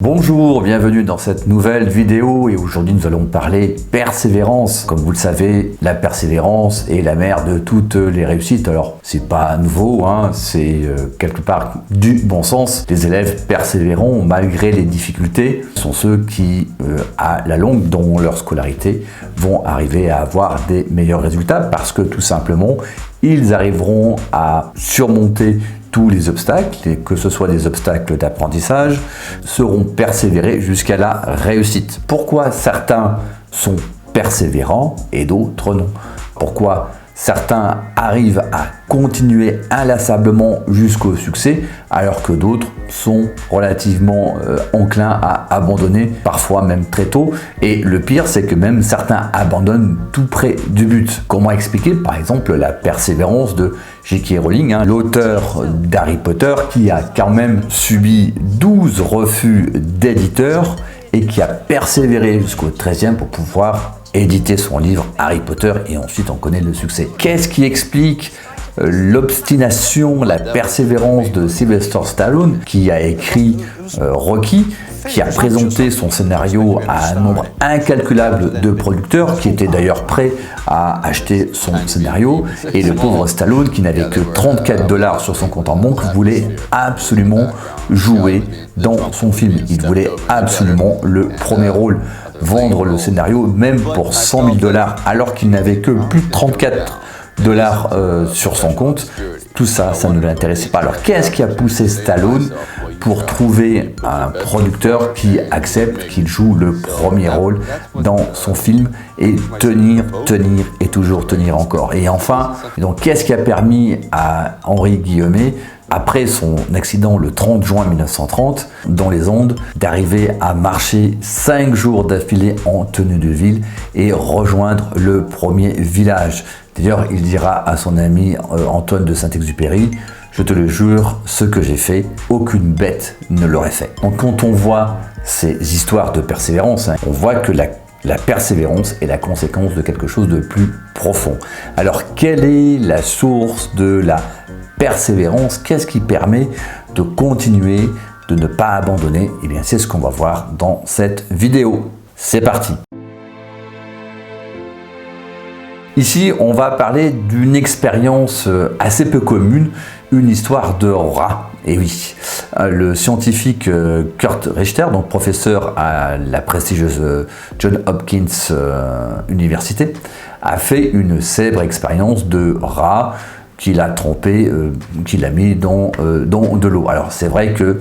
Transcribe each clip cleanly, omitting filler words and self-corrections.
Bonjour, bienvenue dans cette nouvelle vidéo et aujourd'hui nous allons parler persévérance. Comme vous le savez, la persévérance est la mère de toutes les réussites. Alors c'est pas nouveau, c'est quelque part du bon sens. Les élèves persévérants malgré les difficultés sont ceux qui, à la longue dans leur scolarité, vont arriver à avoir des meilleurs résultats parce que tout simplement ils arriveront à surmonter tous les obstacles, et que ce soit des obstacles d'apprentissage, seront persévérés jusqu'à la réussite. Pourquoi certains sont persévérants et d'autres non? Pourquoi certains arrivent à continuer inlassablement jusqu'au succès alors que d'autres sont relativement enclins à abandonner, parfois même très tôt. Et le pire, c'est que même certains abandonnent tout près du but. Comment expliquer par exemple la persévérance de J.K. Rowling, l'auteur d'Harry Potter, qui a quand même subi 12 refus d'éditeurs et qui a persévéré jusqu'au 13e pour pouvoir éditer son livre Harry Potter, et ensuite on connaît le succès. Qu'est-ce qui explique l'obstination, la persévérance de Sylvester Stallone, qui a écrit Rocky, qui a présenté son scénario à un nombre incalculable de producteurs, qui étaient d'ailleurs prêts à acheter son scénario, et le pauvre Stallone, qui n'avait que 34 $ sur son compte en banque, voulait absolument jouer dans son film. Il voulait absolument le premier rôle, vendre le scénario même pour 100 000 $, alors qu'il n'avait que plus de 34 $ sur son compte. Tout ça, ça ne l'intéressait pas. Alors qu'est-ce qui a poussé Stallone pour trouver un producteur qui accepte qu'il joue le premier rôle dans son film et tenir et toujours tenir encore? Et enfin, donc qu'est-ce qui a permis à Henri Guillemet, après son accident le 30 juin 1930, dans les Andes, d'arriver à marcher 5 jours d'affilée en tenue de ville et rejoindre le premier village? D'ailleurs, il dira à son ami Antoine de Saint-Exupéry: je te le jure, ce que j'ai fait, aucune bête ne l'aurait fait. Donc quand on voit ces histoires de persévérance, on voit que la persévérance est la conséquence de quelque chose de plus profond. Alors quelle est la source de la persévérance? Qu'est-ce qui permet de continuer, de ne pas abandonner? Eh bien, c'est ce qu'on va voir dans cette vidéo. C'est parti! Ici, on va parler d'une expérience assez peu commune, une histoire de rat. Et oui, le scientifique Kurt Richter, donc professeur à la prestigieuse Johns Hopkins Université, a fait une célèbre expérience de rat qu'il a trempé, qu'il a mis dans de l'eau. Alors c'est vrai que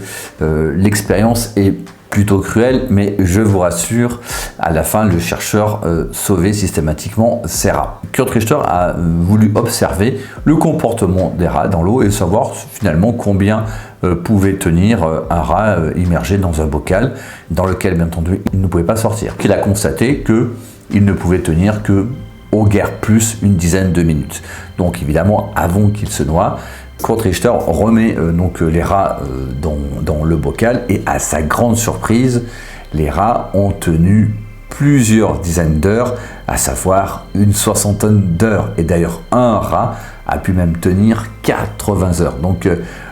l'expérience est plutôt cruel, mais je vous rassure, à la fin, le chercheur sauvait systématiquement ces rats. Kurt Richter a voulu observer le comportement des rats dans l'eau et savoir finalement combien pouvait tenir un rat immergé dans un bocal dans lequel, bien entendu, il ne pouvait pas sortir. Il a constaté qu'il ne pouvait tenir que au guère plus une dizaine de minutes. Donc évidemment, avant qu'il se noie, Kurt Richter remet donc les rats dans le bocal, et à sa grande surprise, les rats ont tenu plusieurs dizaines d'heures, à savoir une 60aine d'heures. Et d'ailleurs, un rat a pu même tenir 80 heures. Donc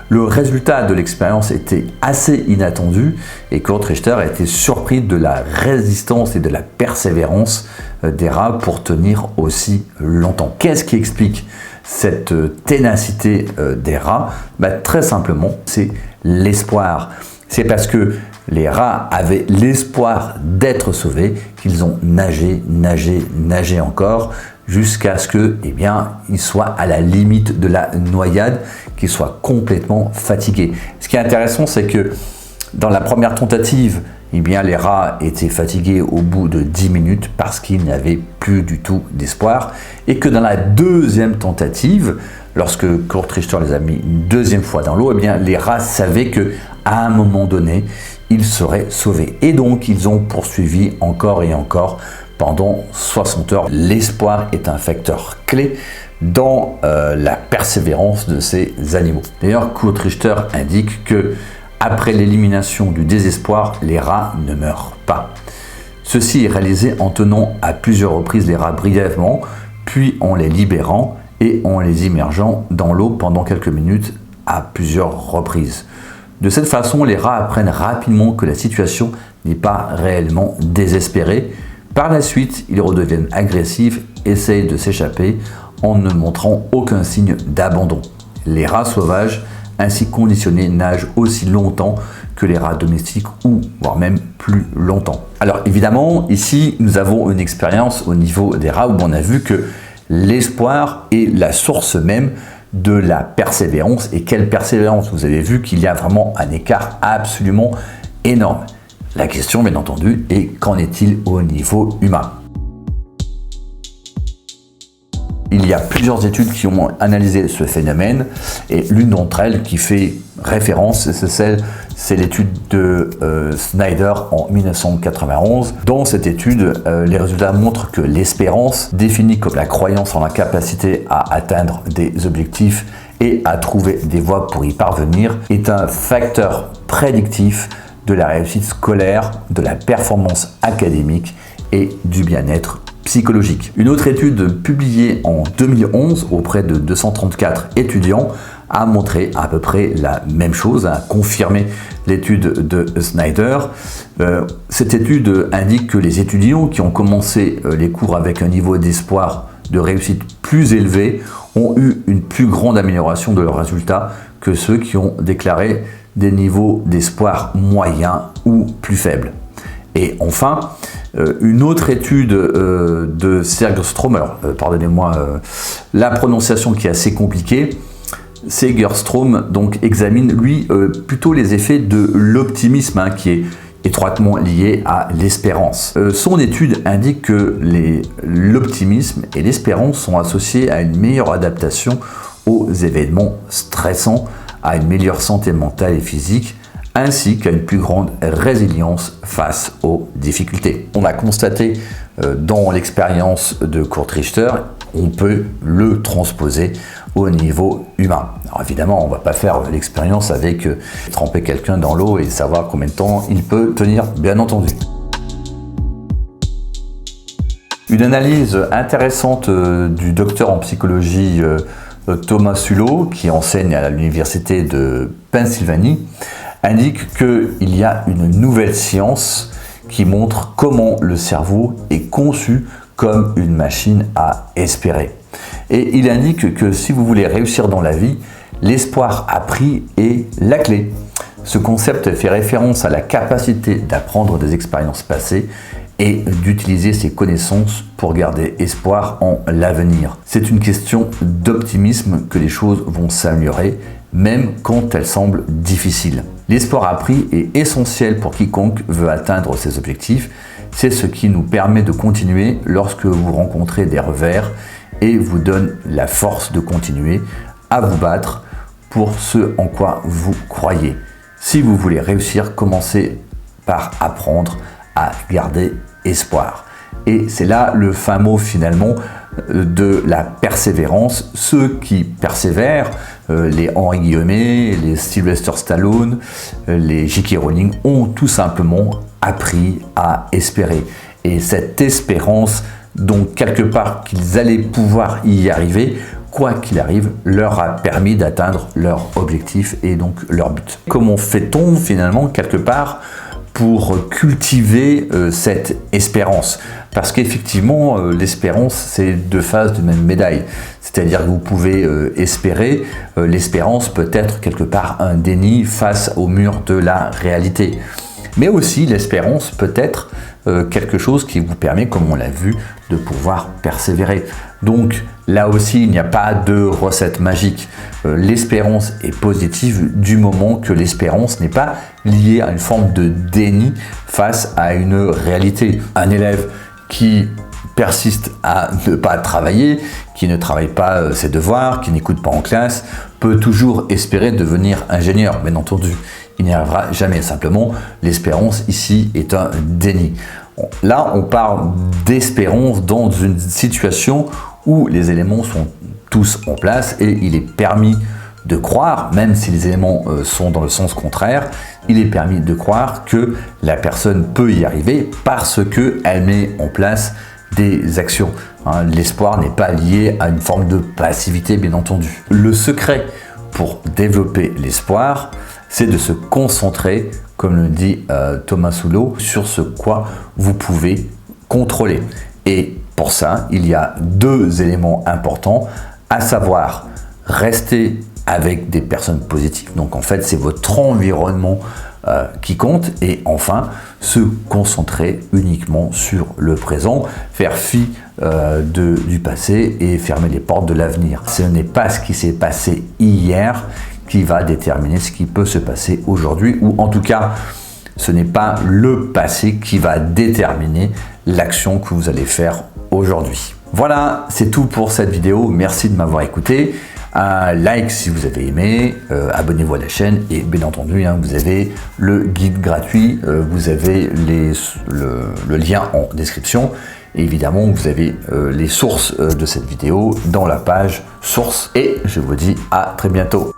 le résultat de l'expérience était assez inattendu, et Kurt Richter a été surpris de la résistance et de la persévérance des rats pour tenir aussi longtemps. Qu'est-ce qui explique cette ténacité des rats? Très simplement, c'est l'espoir. C'est parce que les rats avaient l'espoir d'être sauvés qu'ils ont nagé encore jusqu'à ce que, ils soient à la limite de la noyade, qu'ils soient complètement fatigués. Ce qui est intéressant, c'est que dans la première tentative, les rats étaient fatigués au bout de 10 minutes parce qu'ils n'avaient plus du tout d'espoir, et que dans la deuxième tentative, lorsque Kurt Richter les a mis une deuxième fois dans l'eau, les rats savaient que à un moment donné, ils seraient sauvés. Et donc, ils ont poursuivi encore et encore pendant 60 heures. L'espoir est un facteur clé dans la persévérance de ces animaux. D'ailleurs, Kurt Richter indique que après l'élimination du désespoir, les rats ne meurent pas. Ceci est réalisé en tenant à plusieurs reprises les rats brièvement, puis en les libérant et en les immergeant dans l'eau pendant quelques minutes à plusieurs reprises. De cette façon, les rats apprennent rapidement que la situation n'est pas réellement désespérée. Par la suite, ils redeviennent agressifs, essayent de s'échapper en ne montrant aucun signe d'abandon. Les rats sauvages ainsi conditionnés nagent aussi longtemps que les rats domestiques ou voire même plus longtemps. Alors évidemment, ici, nous avons une expérience au niveau des rats où on a vu que l'espoir est la source même de la persévérance. Et quelle persévérance! Vous avez vu qu'il y a vraiment un écart absolument énorme. La question, bien entendu, est qu'en est-il au niveau humain? Il y a plusieurs études qui ont analysé ce phénomène et l'une d'entre elles qui fait référence, c'est l'étude de Snyder en 1991. Dans cette étude, les résultats montrent que l'espérance, définie comme la croyance en la capacité à atteindre des objectifs et à trouver des voies pour y parvenir, est un facteur prédictif de la réussite scolaire, de la performance académique et du bien-être psychologique. Une autre étude publiée en 2011 auprès de 234 étudiants a montré à peu près la même chose, a confirmé l'étude de Snyder. Cette étude indique que les étudiants qui ont commencé les cours avec un niveau d'espoir de réussite plus élevé ont eu une plus grande amélioration de leurs résultats que ceux qui ont déclaré des niveaux d'espoir moyens ou plus faibles. Et enfin, une autre étude de Segerströmer, pardonnez-moi la prononciation qui est assez compliquée, Segerström donc examine lui plutôt les effets de l'optimisme qui est étroitement lié à l'espérance. Son étude indique que l'optimisme et l'espérance sont associés à une meilleure adaptation aux événements stressants, à une meilleure santé mentale et physique, ainsi qu'à une plus grande résilience face aux difficultés. On a constaté dans l'expérience de Kurt Richter, on peut le transposer au niveau humain. Alors évidemment, on ne va pas faire l'expérience avec tremper quelqu'un dans l'eau et savoir combien de temps il peut tenir, bien entendu. Une analyse intéressante du docteur en psychologie Thomas Sullo, qui enseigne à l'université de Pennsylvanie, indique qu'il y a une nouvelle science qui montre comment le cerveau est conçu comme une machine à espérer. Et il indique que si vous voulez réussir dans la vie, l'espoir appris est la clé. Ce concept fait référence à la capacité d'apprendre des expériences passées et d'utiliser ses connaissances pour garder espoir en l'avenir. C'est une question d'optimisme que les choses vont s'améliorer, même quand elles semblent difficiles. L'espoir appris est essentiel pour quiconque veut atteindre ses objectifs. C'est ce qui nous permet de continuer lorsque vous rencontrez des revers et vous donne la force de continuer à vous battre pour ce en quoi vous croyez. Si vous voulez réussir, commencez par apprendre à garder espoir. Et c'est là le fin mot finalement de la persévérance. Ceux qui persévèrent, les Henri Guillemet, les Sylvester Stallone, les J.K. Rowling ont tout simplement appris à espérer. Et cette espérance, donc quelque part qu'ils allaient pouvoir y arriver, quoi qu'il arrive, leur a permis d'atteindre leur objectif et donc leur but. Comment fait-on finalement quelque part pour cultiver cette espérance? Parce qu'effectivement, l'espérance, c'est deux faces d'une même médaille. C'est-à-dire que vous pouvez espérer, l'espérance peut être quelque part un déni face au mur de la réalité. Mais aussi, l'espérance peut être quelque chose qui vous permet, comme on l'a vu, de pouvoir persévérer. Donc là aussi, il n'y a pas de recette magique. L'espérance est positive du moment que l'espérance n'est pas liée à une forme de déni face à une réalité. Un élève qui persiste à ne pas travailler, qui ne travaille pas ses devoirs, qui n'écoute pas en classe, peut toujours espérer devenir ingénieur, bien entendu. Il n'y arrivera jamais. Simplement, l'espérance ici est un déni. Là, on parle d'espérance dans une situation où les éléments sont tous en place et il est permis de croire, même si les éléments sont dans le sens contraire, il est permis de croire que la personne peut y arriver parce qu'elle met en place des actions. L'espoir n'est pas lié à une forme de passivité, bien entendu. Le secret pour développer l'espoir, c'est de se concentrer, comme le dit Thomas Soulo, sur ce quoi vous pouvez contrôler. Et pour ça, il y a 2 éléments importants, à savoir rester avec des personnes positives. Donc en fait, c'est votre environnement qui compte. Et enfin, se concentrer uniquement sur le présent, faire fi du passé et fermer les portes de l'avenir. Ce n'est pas ce qui s'est passé hier qui va déterminer ce qui peut se passer aujourd'hui, ou en tout cas, ce n'est pas le passé qui va déterminer l'action que vous allez faire aujourd'hui. Voilà, c'est tout pour cette vidéo. Merci de m'avoir écouté. Un like si vous avez aimé, abonnez-vous à la chaîne et bien entendu, vous avez le guide gratuit, vous avez le lien en description. Et évidemment, vous avez les sources de cette vidéo dans la page sources. Et je vous dis à très bientôt.